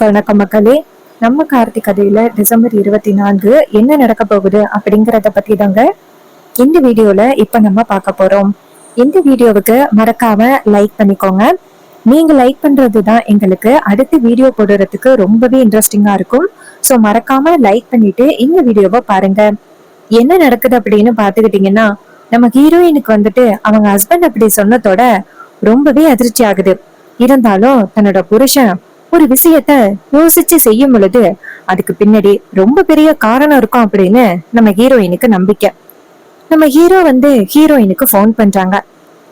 வணக்கம் மக்களே. நம்ம கார்த்திக் கதையில டிசம்பர் 24 என்ன நடக்க போகுது அப்படிங்கறத பத்தி தாங்க இந்த வீடியோல இப்ப நம்ம பார்க்க போறோம். இந்த வீடியோவுக்கு மறக்காம லைக் பண்ணிக்கோங்க. நீங்க லைக் பண்றதுதான் எங்களுக்கு அடுத்த வீடியோ போடுறதுக்கு ரொம்பவே இன்ட்ரெஸ்டிங்கா இருக்கும். ஸோ மறக்காம லைக் பண்ணிட்டு இந்த வீடியோவை பாருங்க. என்ன நடக்குது அப்படின்னு பாத்துக்கிட்டீங்கன்னா, நம்ம ஹீரோயினுக்கு வந்துட்டு அவங்க ஹஸ்பண்ட் அப்படி சொன்னதோட ரொம்பவே அதிர்ச்சி ஆகுது. இருந்தாலும் தன்னோட புருஷன் ஒரு விஷயத்த யோசிச்சு செய்யும் பொழுது அதுக்கு பின்னாடி ரொம்ப பெரிய காரணம் இருக்கும் அப்படின்னு நம்ம ஹீரோயினுக்கு நம்பிக்கை. நம்ம ஹீரோ ஹீரோயினுக்கு போன் பண்றாங்க.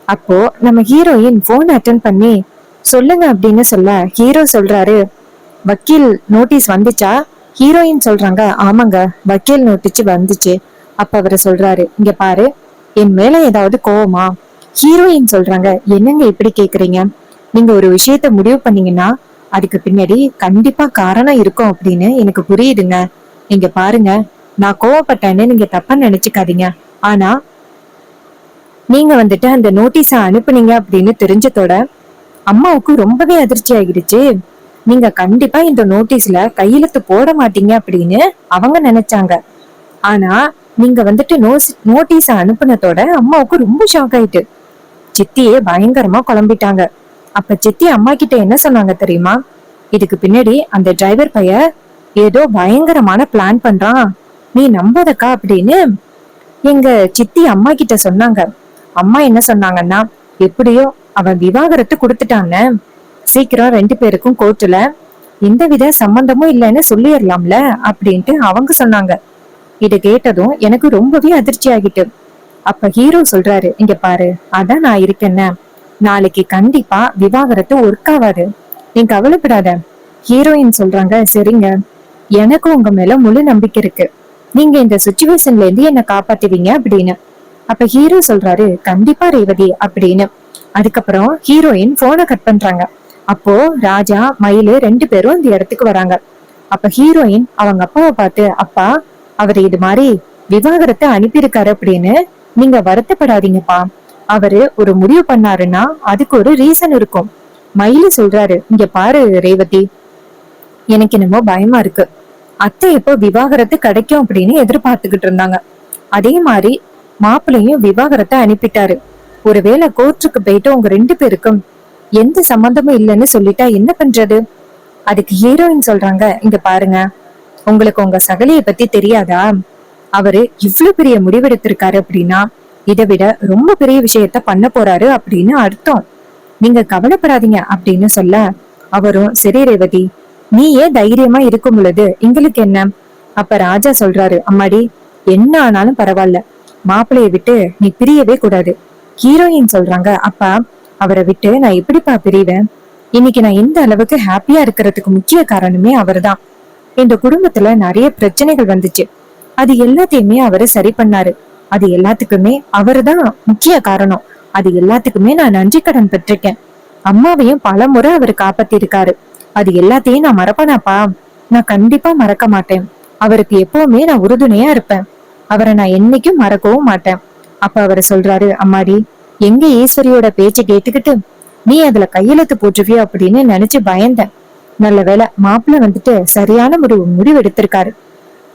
அப்போ நம்ம ஹீரோயின் போன் அட்டன் பண்ணி சொல்லுங்க அப்படின்னு சொல்ல ஹீரோ சொல்றாரு, வக்கீல் நோட்டீஸ் வந்துச்சா? ஹீரோயின் சொல்றாங்க, ஆமாங்க, வக்கீல் நோட்டீஸ் வந்துச்சு. அப்ப அவரு சொல்றாரு, இங்க பாரு, என் மேல ஏதாவது கோவமா? ஹீரோயின் சொல்றாங்க, என்னங்க இப்படி கேக்குறீங்க? நீங்க ஒரு விஷயத்த முடிவு பண்ணீங்கன்னா அதுக்கு பின்னாடி கண்டிப்பா காரணம் இருக்கும் அப்படின்னு எனக்கு புரியுதுங்க. நீங்க பாருங்க, நான் கோவப்பட்டேன்னு நீங்க தப்பா நினைச்சுக்காதீங்க. ஆனா நீங்க அந்த நோட்டீஸ அனுப்புனீங்க அப்படின்னு தெரிஞ்சதோட அம்மாவுக்கு ரொம்பவே அதிர்ச்சி ஆகிடுச்சு. நீங்க கண்டிப்பா இந்த நோட்டீஸ்ல கையெழுத்து போட மாட்டீங்க அப்படின்னு அவங்க நினைச்சாங்க. ஆனா நீங்க நோட்டீஸ அனுப்புனதோட அம்மாவுக்கு ரொம்ப ஷாக் ஆயிட்டு சித்தியே பயங்கரமா குழம்பிட்டாங்க. அப்ப சித்தி அம்மா கிட்ட என்ன சொன்னாங்க தெரியுமா? இதுக்கு பின்னாடி அந்த டிரைவர் பைய ஏதோ பயங்கரமான பிளான் பண்றான், நீ நம்பாதக்கா அப்படின்னு எங்க சித்தி அம்மா கிட்ட சொன்னாங்க. அம்மா என்ன சொன்னாங்கன்னா, எப்படியோ அவன் விவாகரத்து கொடுத்துட்டான்னு, சீக்கிரம் 2 பேருக்கும் கோர்ட்டுல எந்தவித சம்பந்தமும் இல்லைன்னு சொல்லிடலாம்ல அப்படின்ட்டு அவங்க சொன்னாங்க. இத கேட்டதும் எனக்கு ரொம்பவே அதிர்ச்சி ஆகிட்டு. அப்ப ஹீரோ சொல்றாரு, இங்க பாரு, அதான் நான் இருக்கேன்னு, நாளைக்கு கண்டிப்பா விவாகரத்து ஒர்க் ஆகாது, நீ கவலைப்படாத. ஹீரோயின் சொல்றாங்க, சரிங்க, எனக்கு உங்க மேல முழு நம்பிக்கை இருக்கு, நீங்க இந்த சுச்சுவேஷன்ல இருந்து என்ன காப்பாத்துவீங்க அப்படின்னு. அப்ப ஹீரோ சொல்றாரு, கண்டிப்பா ரேவதி அப்படின்னு. அதுக்கப்புறம் ஹீரோயின் போனை கட் பண்றாங்க. அப்போ ராஜா மயிலு 2 பேரும் இந்த இடத்துக்கு வராங்க. அப்ப ஹீரோயின் அவங்க அப்பாவை பார்த்து, அப்பா, அவரு இது மாதிரி விவாகரத்தை அனுப்பியிருக்காரு அப்படின்னு நீங்க வருத்தப்படாதீங்கப்பா, அவரு ஒரு முடிவு பண்ணாருன்னா அதுக்கு ஒரு ரீசன் இருக்கும். மயிலு சொல்றாரு, இங்க பாரு ரேவதி, எனக்கு என்னமோ பயமா இருக்கு. அத்தை எப்போ விவாகரத்து கிடைக்கும் அப்படின்னு எதிர்பார்த்துக்கிட்டு இருந்தாங்க. அதே மாதிரி மாப்பிள்ளையும் விவாகரத்தை அனுப்பிட்டாரு. ஒருவேளை கோர்ட்டுக்கு போயிட்டு உங்க 2 பேருக்கும் எந்த சம்பந்தமும் இல்லைன்னு சொல்லிட்டா என்ன பண்றது? அதுக்கு ஹீரோயின் சொல்றாங்க, இங்க பாருங்க, உங்களுக்கு உங்க சகலைய பத்தி தெரியாதா? அவரு இவ்வளவு பெரிய முடிவெடுத்திருக்காரு அப்படின்னா இதை விட ரொம்ப பெரிய விஷயத்த பண்ண போறாரு அப்படின்னு அர்த்தம். நீங்க கவலைப்படாதீங்க அப்படின்னு சொல்ல அவரும், சரி ரேவதி, நீ ஏன் தைரியமா இருக்கும் பொழுது எங்களுக்கு என்ன? அப்ப ராஜா சொல்றாரு, அம்மாடி, என்ன ஆனாலும் பரவாயில்ல, மாப்பிள்ளைய விட்டு நீ பிரியவே கூடாது. ஹீரோயின் சொல்றாங்க, அப்பா, அவரை விட்டு நான் எப்படிப்பா பிரிவேன்? இன்னைக்கு நான் இந்த அளவுக்கு ஹாப்பியா இருக்கிறதுக்கு முக்கிய காரணமே அவர்தான். இந்த குடும்பத்துல நிறைய பிரச்சனைகள் வந்துச்சு, அது எல்லாத்தையுமே அவரு சரி பண்ணாரு. அது எல்லாத்துக்குமே அவருதான் முக்கிய காரணம். அது எல்லாத்துக்குமே நான் நன்றி கடன் பெற்றிருக்கேன். அம்மாவையும் பல முறை அவர் காப்பாத்தி இருக்காரு. அது எல்லாத்தையும் நான் மறப்பனாப்பா? நான் கண்டிப்பா மறக்க மாட்டேன். அவருக்கு எப்பவுமே நான் உறுதுணையா இருப்பேன். அவரை நான் என்னைக்கும் மறக்கவும் மாட்டேன். அப்ப அவரு சொல்றாரு, அம்மாடி, எங்க ஈஸ்வரியோட பேச்சை கேட்டுக்கிட்டு நீ அதுல கையெழுத்து போட்டுருவியோ அப்படின்னு நினைச்சு பயந்தேன். நல்ல வேளை மாப்பிள்ள சரியான முடிவு எடுத்திருக்காரு.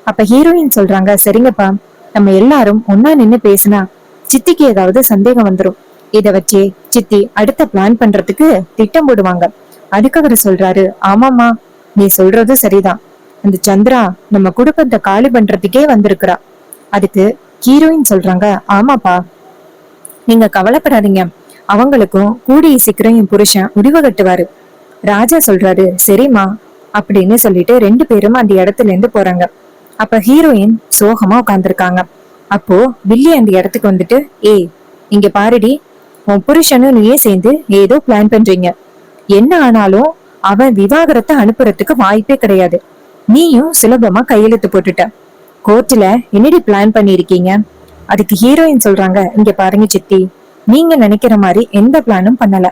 அப்ப ஹீரோயின் சொல்றாங்க, சரிங்கப்பா, நம்ம எல்லாரும் ஒன்னா நின்னு பேசினா சித்திக்கு ஏதாவது சந்தேகம் வந்துரும். இத வச்சே சித்தி அடுத்த பிளான் பண்றதுக்கு திட்டம் போடுவாங்க. அதுக்கு அவரு சொல்றாரு, ஆமாமா, நீ சொல்றது சரிதான். அந்த சந்திரா நம்ம குடும்பத்தை காலி பண்றதுக்கே வந்திருக்கிறா. அதுக்கு ஹீரோயின் சொல்றாங்க, ஆமாப்பா, நீங்க கவலைப்படாதீங்க, அவங்களுக்கும் கூடிய சீக்கிரம் என் புருஷன் முடிவு கட்டுவாரு. ராஜா சொல்றாரு, சரிம்மா அப்படின்னு சொல்லிட்டு 2 பேரும் அந்த இடத்துல இருந்து போறாங்க. அப்ப ஹீரோயின் சோகமா உட்கார்ந்துருக்காங்க. அப்போ வில்லி அந்த இடத்துக்கு ஏய், இங்க பாருடி, உன் புருஷனும் நீயே சேர்ந்து ஏதோ பிளான் பண்றீங்க. என்ன ஆனாலும் அவன் விவாகரத்தை அனுப்புறதுக்கு வாய்ப்பே கிடையாது. நீயும் சுலபமா கையெழுத்து போட்டுட்ட. கோர்ட்டுல என்னடி பிளான் பண்ணிருக்கீங்க? அதுக்கு ஹீரோயின் சொல்றாங்க, இங்க பாருங்க சித்தி, நீங்க நினைக்கிற மாதிரி எந்த பிளானும் பண்ணல.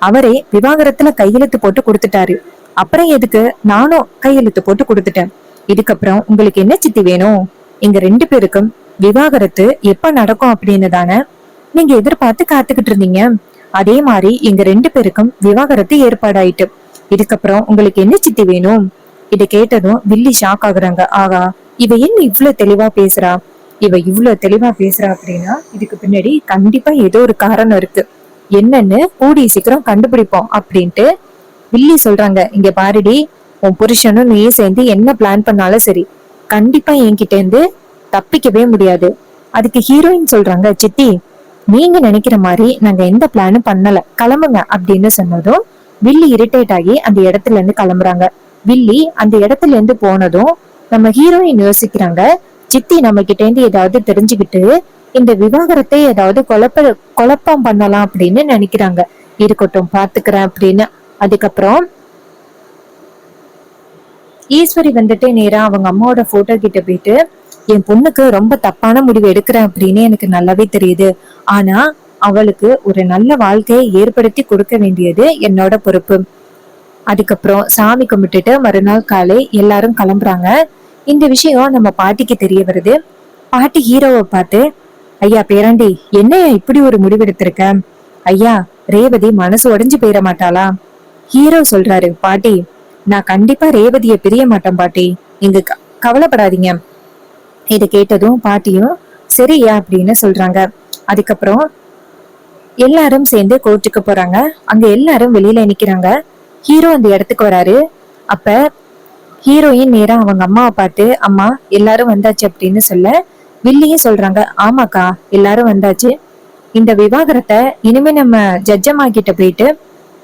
அவரே விவாகரத்துல கையெழுத்து போட்டு கொடுத்துட்டாரு. அப்புறம் எதுக்கு நானும் கையெழுத்து போட்டு கொடுத்துட்டேன். இதுக்கப்புறம் உங்களுக்கு என்ன சித்தி வேணும்? எங்க 2 பேருக்கும் விவாகரத்து எப்ப நடக்கும் அப்படின்னு தானே நீங்க எதிர்பார்த்து காத்துக்கிட்டு இருந்தீங்க. அதே மாதிரி எங்க 2 பேருக்கும் விவாகரத்து ஏற்பாடாயிட்டு. இதுக்கப்புறம் உங்களுக்கு என்ன சித்தி வேணும்? இதை கேட்டதும் வில்லி ஷாக் ஆகுறாங்க. ஆகா, இவ என்ன இவ்வளவு தெளிவா பேசுறா? இவ இவ்வளவு தெளிவா பேசுறா அப்படின்னா இதுக்கு பின்னாடி கண்டிப்பா ஏதோ ஒரு காரணம் இருக்கு. என்னன்னு கூடிய சீக்கிரம் கண்டுபிடிப்போம் அப்படின்ட்டு வில்லி சொல்றாங்க. இங்க பாருடி, உன் புருஷனும் நீ சேர்ந்து என்ன பிளான் பண்ணாலும் சரி, கண்டிப்பா என்கிட்ட இருந்து தப்பிக்கவே முடியாது. அதுக்கு ஹீரோயின் சொல்றாங்க, சித்தி நீங்க நினைக்கிற மாதிரி நாங்க எந்த பிளானும் பண்ணல, கிளம்புங்க அப்படின்னு சொன்னதும் வில்லி இரிட்டேட் ஆகி அந்த இடத்துல இருந்து கிளம்புறாங்க. வில்லி அந்த இடத்துல இருந்து போனதும் நம்ம ஹீரோயின் யோசிக்கிறாங்க, சித்தி நம்ம கிட்ட இருந்து ஏதாவது தெரிஞ்சுக்கிட்டு இந்த விவாகரத்தை ஏதாவது குழப்பம் பண்ணலாம் அப்படின்னு நினைக்கிறாங்க. இருக்கட்டும் பாத்துக்கிறேன் அப்படின்னு. அதுக்கப்புறம் ஈஸ்வரி வந்துட்டு நேரா அவங்க அம்மாவோட போட்டோ கிட்ட போயிட்டு, என் பொண்ணுக்கு ரொம்ப தப்பான முடிவு எடுக்கிறேன் அப்படின்னு எனக்கு நல்லாவே தெரியுது. ஆனா அவளுக்கு ஒரு நல்ல வாழ்க்கையை ஏற்படுத்தி கொடுக்க வேண்டியது என்னோட பொறுப்பு. அதுக்கப்புறம் சாமி கும்பிட்டுட்டு மறுநாள் காலை எல்லாரும் கிளம்புறாங்க. இந்த விஷயம் நம்ம பாட்டிக்கு தெரிய வருது. பாட்டி ஹீரோவை பார்த்து, ஐயா பேராண்டி, என்னையா இப்படி ஒரு முடிவெடுத்திருக்க? ஐயா, ரேவதி மனசு உடைஞ்சு போயிட மாட்டாளா? ஹீரோ சொல்றாரு, பாட்டி நான் கண்டிப்பா ரேவதியை பிரிய மாட்டேன் பாட்டி, நீங்க கவலைப்படாதீங்க. இதை கேட்டதும் பாட்டியும் சரியா அப்படின்னு சொல்றாங்க. அதுக்கப்புறம் எல்லாரும் சேர்ந்து கோர்ட்டுக்கு போறாங்க. அங்க எல்லாரும் வெளியில நிக்கிறாங்க. ஹீரோ அந்த இடத்துக்கு வராரு. அப்ப ஹீரோயின் நேரா அவங்க அம்மாவை பார்த்து, அம்மா எல்லாரும் வந்தாச்சு அப்படின்னு சொல்ல, வில்லியும் சொல்றாங்க, ஆமாக்கா எல்லாரும் வந்தாச்சு. இந்த விவாகரத்தை இனிமே நம்ம ஜட்ஜம்மா கிட்ட போயிட்டு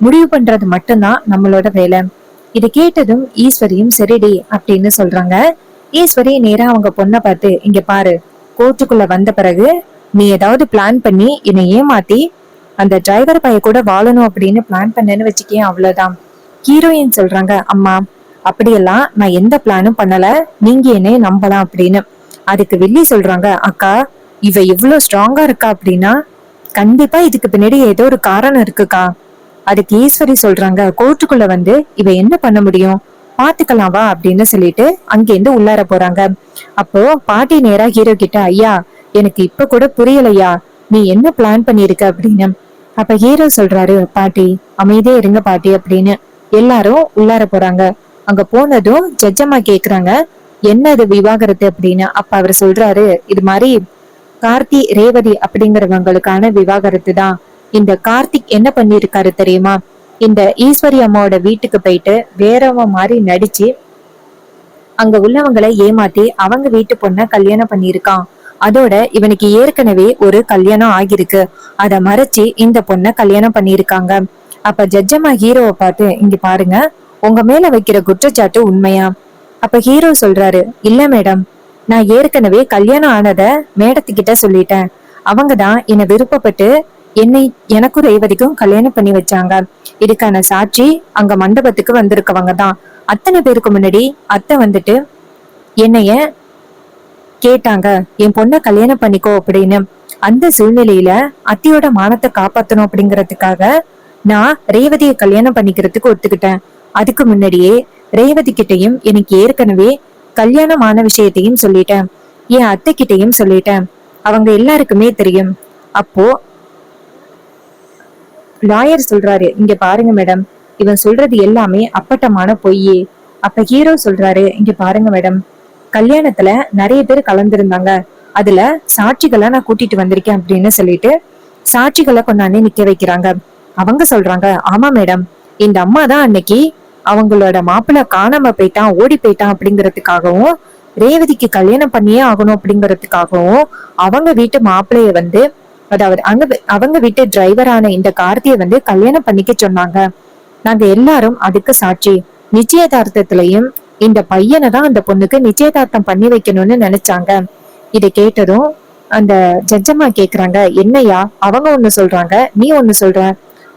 முடிவு பண்றது மட்டும்தான் நம்மளோட வேலை. இதை கேட்டதும் ஈஸ்வரியும் சரிடி அப்படின்னு சொல்றாங்க. ஈஸ்வரி நேரா அவங்க பொண்ணை பார்த்து, இங்க பாரு, கோர்ட்டுக்குள்ள வந்த பிறகு நீ ஏதாவது பிளான் பண்ணி என்னை ஏமாத்தி அந்த டிரைவர் பைய கூட வாழணும் அப்படின்னு பிளான் பண்ணேன்னு வச்சுக்கேன், அவ்வளவுதான். ஹீரோயின் சொல்றாங்க, அம்மா அப்படியெல்லாம் நான் எந்த பிளானும் பண்ணல, நீங்க என்னைய நம்பலாம் அப்படின்னு. அதுக்கு வில்லி சொல்றாங்க, அக்கா இவ இவ்வளவு ஸ்ட்ராங்கா இருக்கா அப்படின்னா கண்டிப்பா இதுக்கு பின்னாடி ஏதோ ஒரு காரணம் இருக்குக்கா. அதுக்கு ஈஸ்வரி சொல்றாங்க, கோர்ட்டுக்குள்ள வந்து இவ என்ன பண்ண முடியும், பாத்துக்கலாம் வா அப்படின்னு சொல்லிட்டு அங்கிருந்து உள்ளார போறாங்க. அப்போ பாட்டி நேரா ஹீரோ கிட்ட, ஐயா எனக்கு இப்ப கூட புரியலையா, நீ என்ன பிளான் பண்ணிருக்க அப்படின்னு. அப்ப ஹீரோ சொல்றாரு, பாட்டி அமைதியே இருங்க பாட்டி அப்படின்னு. எல்லாரும் உள்ளார போறாங்க. அங்க போனதும் ஜட்ஜம்மா கேக்குறாங்க, என்ன இது விவாகரத்து அப்படின்னு. அப்ப அவர் சொல்றாரு, இது மாதிரி கார்த்தி ரேவதி அப்படிங்கிறவங்களுக்கான விவாகரத்து தான். இந்த கார்த்திக் என்ன பண்ணிருக்காரு தெரியுமா, இந்த ஈஸ்வரி அம்மாவோட வீட்டுக்கு போயிட்டு வேறவன் மாதிரி நடிச்சு அங்க உள்ளவங்களை ஏமாத்தி அவங்க வீட்டு பொண்ண கல்யாணம் பண்ணிருக்கான். அதோட இவனுக்கு ஏற்கனவே ஒரு கல்யாணம் ஆகிருக்கு, அத மறைச்சு இந்த பொண்ண கல்யாணம் பண்ணிருக்காங்க. அப்ப ஜட்ஜம்மா ஹீரோவை பார்த்து, இங்க பாருங்க உங்க மேல வைக்கிற குற்றச்சாட்டு உண்மையா? அப்ப ஹீரோ சொல்றாரு, இல்ல மேடம், நான் ஏற்கனவே கல்யாணம் ஆனத மேடத்துக்கிட்ட சொல்லிட்டேன். அவங்கதான் என்னை விருப்பப்பட்டு எனக்கும் ரேவதிக்கும் கல்யாணம் பண்ணி வச்சாங்க. இதுக்கான சாட்சி அங்க மண்டபத்துக்கு வந்திருக்கவங்க தான். அத்தனை பேருக்கு முன்னாடி அத்தை வந்துட்டு என்னைய கேட்டாங்க, என் பொண்ண கல்யாணம் பண்ணிக்கோ அப்படின்னு. அந்த சூழ்நிலையில அத்தியோட மானத்தை காப்பாத்தணும் அப்படிங்கறதுக்காக நான் ரேவதியை கல்யாணம் பண்ணிக்கிறதுக்கு ஒத்துக்கிட்டேன். அதுக்கு முன்னாடியே ரேவதி கிட்டையும் எனக்கு ஏற்கனவே கல்யாணமான விஷயத்தையும் சொல்லிட்டேன், என் அத்தை கிட்டையும் சொல்லிட்டேன், அவங்க எல்லாருக்குமே தெரியும். அப்போ லாயர் சொல்றாரு, இங்க பாருங்க மேடம், இவன் சொல்றது எல்லாமே அப்பட்டமான பொய். அப்ப ஹீரோ சொல்றாரு, இங்க பாருங்க மேடம், கல்யாணத்துல நிறைய பேர் கலந்துருந்தாங்க, அதுல சாட்சிகளை நான் கூட்டிட்டு வந்திருக்கேன் அப்படின்னு சொல்லிட்டு சாட்சிகளை கொண்டாந்து நிக்க வைக்கிறாங்க. அவங்க சொல்றாங்க, ஆமா மேடம், இந்த அம்மா தான் அன்னைக்கு அவங்களோட மாப்பிள்ள காணாம போயிட்டான், ஓடி போயிட்டான் அப்படிங்கறதுக்காகவும் ரேவதிக்கு கல்யாணம் பண்ணியே ஆகணும் அப்படிங்கறதுக்காகவும் அவங்க வீட்டு மாப்பிள்ளைய வந்து, அதாவது அவங்க வீட்டு டிரைவரான இந்த கார்த்தியை வந்து கல்யாணம் பண்ணிக்க சொன்னாங்க. நாங்க எல்லாரும் அதுக்கு சாட்சி. நிச்சயதார்த்தத்திலையும் இந்த பையனை தான் அந்த பொண்ணுக்கு நிச்சயதார்த்தம் பண்ணி வைக்கணும்னு நினைச்சாங்க. இதை கேட்டதும் அந்த ஜட்ஜம்மா கேக்குறாங்க, என்னையா அவங்க ஒண்ணு சொல்றாங்க நீ ஒண்ணு சொல்ற?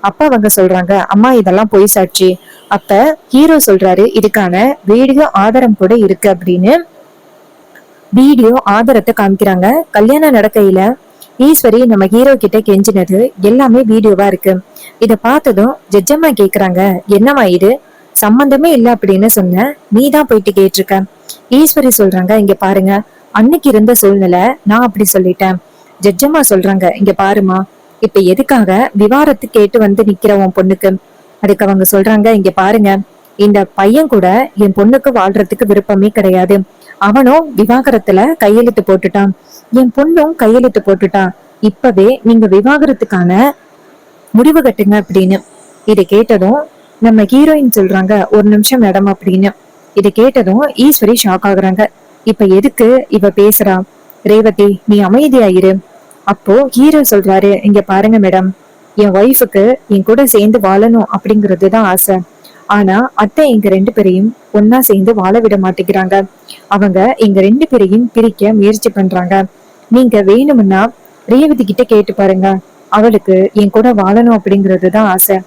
அப்ப அவங்க சொல்றாங்க, அம்மா இதெல்லாம் பொய் சாட்சி. அப்ப ஹீரோ சொல்றாரு, இதுக்கான வீடியோ ஆதாரம் கூட இருக்கு அப்படின்னு வீடியோ ஆதாரத்தை காமிக்கிறாங்க. கல்யாணம் நடக்கையில ஈஸ்வரி நம்ம ஹீரோ கிட்ட கெஞ்சினது எல்லாமே வீடியோவா இருக்கு. இத பார்த்ததும் ஜட்ஜம்மா கேக்குறாங்க, என்னம்மா இது, சம்பந்தமே இல்ல அப்படின்னு சொன்ன, நீ தான் போயிட்டு கேட்டிருக்க. ஈஸ்வரி சொல்றாங்க, இங்க பாருங்க, அன்னைக்கு இருந்த சூழ்நிலை நான் அப்படி சொல்லிட்டேன். ஜட்ஜம்மா சொல்றாங்க, இங்க பாருமா, இப்ப எதுக்காக விவாகரத்து கேட்டு வந்து நிக்கிற உன் பொண்ணுக்கு? அதுக்கு அவங்க சொல்றாங்க, இங்க பாருங்க, இந்த பையன் கூட என் பொண்ணுக்கு வாழ்றதுக்கு விருப்பமே கிடையாது. அவனும் விவாகரத்துல கையெழுத்து போட்டுட்டான், என் பொண்ணும் கையெழுத்து போட்டுட்டான். இப்பவே நீங்க விவாகரத்துக்கான முடிவு கட்டுங்க அப்படின்னு. இதை கேட்டதும் நம்ம ஹீரோயின் சொல்றாங்க, ஒரு நிமிஷம் மேடம் அப்படின்னு. இதை கேட்டதும் ஈஸ்வரி ஷாக் ஆகுறாங்க. இப்ப எதுக்கு இவ பேசுறா? ரேவதி நீ அமைதியாயிரு. அப்போ ஹீரோ சொல்றாரு, இங்க பாருங்க மேடம், என் ஒய்ஃபுக்கு என் கூட சேர்ந்து வாழணும் அப்படிங்கறதுதான் ஆசை. ஆனா அத்தை எங்க ரெண்டு பேரையும் ஒன்னா சேர்ந்து வாழ விட மாட்டேங்கிறாங்க. அவங்க எங்க ரெண்டு பேரையும் பிரிக்க முயற்சி பண்றாங்க. நீங்க வேணும்னா ரேவதி கிட்ட கேட்டு பாருங்க, அவளுக்கு என் கூட வாழணும் அப்படிங்கறதுதான் ஆசை.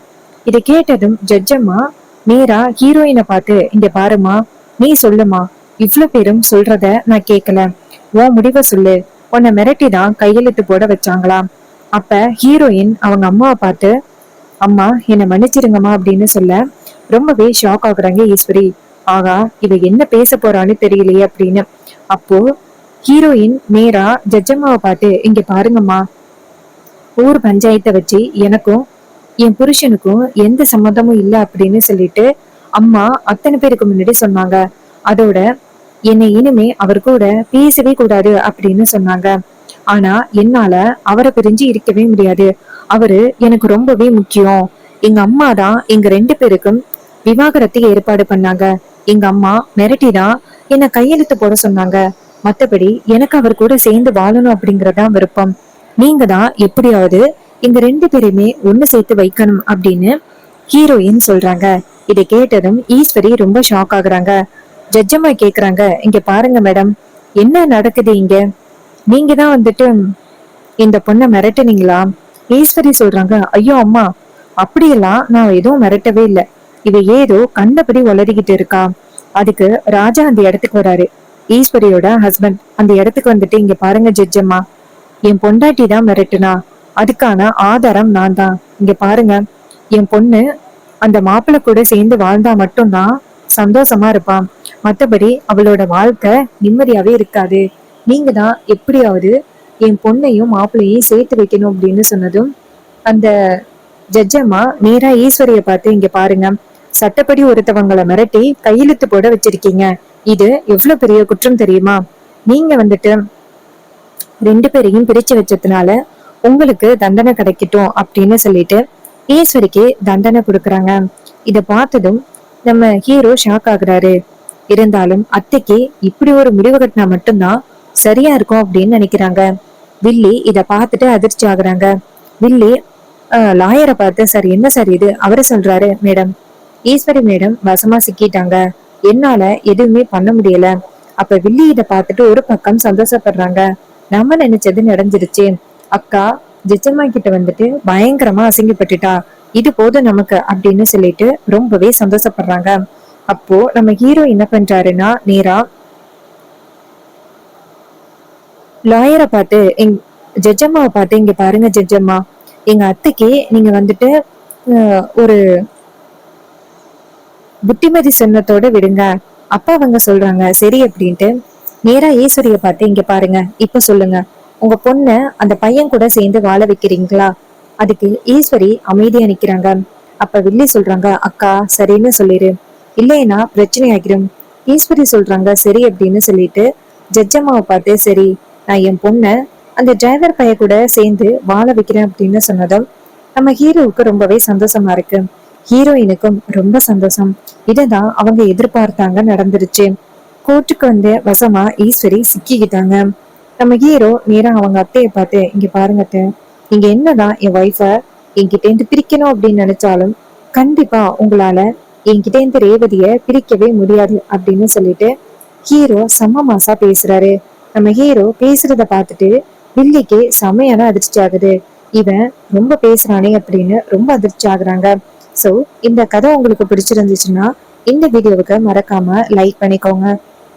இதை கேட்டதும் ஜட்ஜம்மா நேரா ஹீரோயினை பார்த்து, இங்க பாருமா, நீ சொல்லுமா, இவ்வளவு பேரும் சொல்றத நான் கேட்கல, உன் முடிவை சொல்லு, உன்னை மிரட்டி தான் கையெழுத்து போட வச்சாங்களா? அப்ப ஹீரோயின் அவங்க அம்மாவை பார்த்து, அம்மா என்னை மன்னிச்சிருங்கம்மா அப்படின்னு சொல்ல ரொம்பவே ஷாக் ஆகுறாங்க ஈஸ்வரி. ஆகா, இவ என்ன பேச போறான்னு தெரியலையே அப்படின்னு. அப்போ ஹீரோயின் நேரா ஜட்ஜம்மாவை பார்த்து, இங்க பாருங்கம்மா, ஊர் பஞ்சாயத்தை வச்சு எனக்கும் என் புருஷனுக்கும் எந்த சம்மதமும் இல்லை அப்படின்னு சொல்லிட்டு அம்மா அத்தனை பேருக்கு முன்னாடி சொன்னாங்க. அதோட என்னை இனிமே அவர் கூட பேசவே கூடாது அப்படின்னு சொன்னாங்க. ஆனா என்னால அவரை பிரிஞ்சு இருக்கவே முடியாது. அவரு எனக்கு ரொம்பவே முக்கியம். எங்க அம்மா தான் எங்க ரெண்டு பேருக்கும் விவாகரத்துக்கு ஏற்பாடு பண்ணாங்க. எங்க அம்மா மிரட்டிதான் என்ன கையெழுத்து போட சொன்னாங்க. மத்தபடி எனக்கு அவர் கூட சேர்ந்து வாழணும் அப்படிங்கறதான் விருப்பம். நீங்க தான் எப்படியாவது எங்க ரெண்டு பேருமே ஒண்ணு சேர்த்து வைக்கணும் அப்படின்னு ஹீரோயின் சொல்றாங்க. இதை கேட்டதும் ஈஸ்வரி ரொம்ப ஷாக் ஆகுறாங்க. ஜட்ஜம்மா கேக்குறாங்க, இங்க பாருங்க மேடம், என்ன நடக்குது இங்க? நீங்க தான் வந்துட்டு இந்த பொண்ணை மிரட்டுனீங்களா? ஈஸ்வரி சொல்றாங்க, ஐயோ அம்மா, அப்படியெல்லாம் நான் எதுவும் மிரட்டவே இல்லை. இவ ஏதோ கண்டபடி உளறிக்கிட்டு இருக்கா. அதுக்கு ராஜா அந்த இடத்துக்கு வராரு, ஈஸ்வரியோட ஹஸ்பண்ட். அந்த இடத்துக்கு வந்துட்டு, இங்க பாருங்க ஜட்ஜம்மா, என் பொண்டாட்டி தான் மிரட்டுனா, அதுக்கான ஆதாரம் நான் தான். இங்க பாருங்க, என் பொண்ணு அந்த மாப்பிள்ளை கூட சேர்ந்து வாழ்ந்தா மட்டும்தான் சந்தோஷமா இருப்பான். மத்தபடி அவளோட வாழ்க்கை நிம்மதியாவே இருக்காது. நீங்க தான் எப்படியாவது என் பொண்ணையும் மாப்பிள்ளையும் சேர்த்து வைக்கணும் அப்படின்னு சொன்னதும் அந்த ஜட்ஜம்மா நேரா ஈஸ்வரிய பார்த்து, இங்க பாருங்க, சட்டப்படி ஒருத்தவங்களை மிரட்டி கையெழுத்து போட வச்சிருக்கீங்க. இது எவ்வளவு பெரிய குற்றம் தெரியுமா? நீங்க வந்துட்டு ரெண்டு பேரையும் பிரிச்சு வச்சதுனால உங்களுக்கு தண்டனை கிடைக்கட்டும் அப்படின்னு சொல்லிட்டு ஈஸ்வரிக்கு தண்டனை கொடுக்குறாங்க. இத பார்த்ததும் நம்ம ஹீரோ ஷாக் ஆகுறாரு. இருந்தாலும் அத்தைக்கு இப்படி ஒரு முடிவு கட்டினா மட்டும்தான் சரியா இருக்கும் அப்படின்னு நினைக்கிறாங்க. வில்லி இத பார்த்துட்டு அதிர்ச்சி ஆகுறாங்க. வில்லி லாயரை பார்த்து, சார் என்ன சார் இது? அவரு சொல்றாரு, மேடம், ஈஸ்வரி மேடம் வசமா சிக்கிட்டாங்க, என்னால எதுவுமே பண்ண முடியல. அப்ப வில்லி இத பார்த்துட்டு ஒரு பக்கம் சந்தோஷப்படுறாங்க. நம்ம நினைச்சது நடந்துருச்சு. அக்கா ஜெஜம்மா கிட்ட வந்துட்டு பயங்கரமா அசிங்கப்பட்டுட்டா, இது போதும் நமக்கு அப்படின்னு சொல்லிட்டு ரொம்பவே சந்தோஷப்படுறாங்க. அப்போ நம்ம ஹீரோ என்ன பண்றாருன்னா, நேரா லாயரை பார்த்து ஜட்ஜம்மாவை பார்த்து, இங்க பாருங்க ஜட்ஜம்மா, எங்க அத்தைக்கு நீங்க வந்துட்டு ஒரு புத்திமதி சொன்னதோட விடுங்க. அப்பா அவங்க சொல்றாங்க சரி அப்படின்ட்டு நேரா ஈஸ்வரிய பார்த்து, இங்க பாருங்க, இப்ப சொல்லுங்க, உங்க பொண்ண அந்த பையன் கூட சேர்ந்து வாழ வைக்கிறீங்களா? அதுக்கு ஈஸ்வரி அமைதியா நிக்கிறாங்க. அப்ப வில்லி சொல்றாங்க, அக்கா சரின்னு சொல்லிரு, இல்லைன்னா பிரச்சனை ஆகிரும். ஈஸ்வரி சொல்றாங்க சரி அப்படின்னு சொல்லிட்டு ஜட்ஜம்மாவை பார்த்து, சரி, நான் என் பொண்ண அந்த டிரைவர் பைய கூட சேர்ந்து வாழ வைக்கிறேன் அப்படின்னு சொன்னதும் நம்ம ஹீரோவுக்கு ரொம்பவே சந்தோஷமா இருக்கு. ஹீரோயினுக்கும் ரொம்ப சந்தோஷம். இததான் அவங்க எதிர்பார்த்தாங்க, நடந்துருச்சு. கோர்ட்டுக்கு வந்து வசமா ஈஸ்வரி சிக்கிக்கிட்டாங்க. நம்ம ஹீரோ நேரா அவங்க அத்தையை பார்த்து, இங்க பாருங்க அத்தை, நீங்க என்னதான் என் ஒய்ஃப என்கிட்ட இருந்து பிரிக்கணும் அப்படின்னு நினைச்சாலும் கண்டிப்பா உங்களால என்கிட்ட இருந்து ரேவதிய பிரிக்கவே முடியாது அப்படின்னு சொல்லிட்டு ஹீரோ செம்ம மாசா பேசுறாரு. நம்ம ஹீரோ பேசுறத பார்த்துட்டு வில்லிக்கு செமையான அதிர்ச்சி ஆகுது. இவன் ரொம்ப பேசுறானே அப்படின்னு ரொம்ப அதிர்ச்சி ஆகுறாங்க. சோ இந்த கதை உங்களுக்கு பிடிச்சிருந்துச்சுன்னா இந்த வீடியோவுக்கு மறக்காம லைக் பண்ணிக்கோங்க.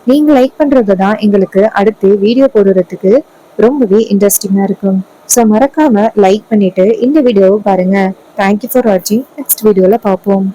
நீங்க லைக் பண்றதுதான் எங்களுக்கு அடுத்து வீடியோ போடுறதுக்கு ரொம்பவே இன்ட்ரெஸ்டிங்கா இருக்கும். ஸோ மறக்காம லைக் பண்ணிட்டு இந்த வீடியோவை பாருங்க. தேங்க்யூ ஃபார் வாட்சிங். நெக்ஸ்ட் வீடியோல பார்ப்போம்.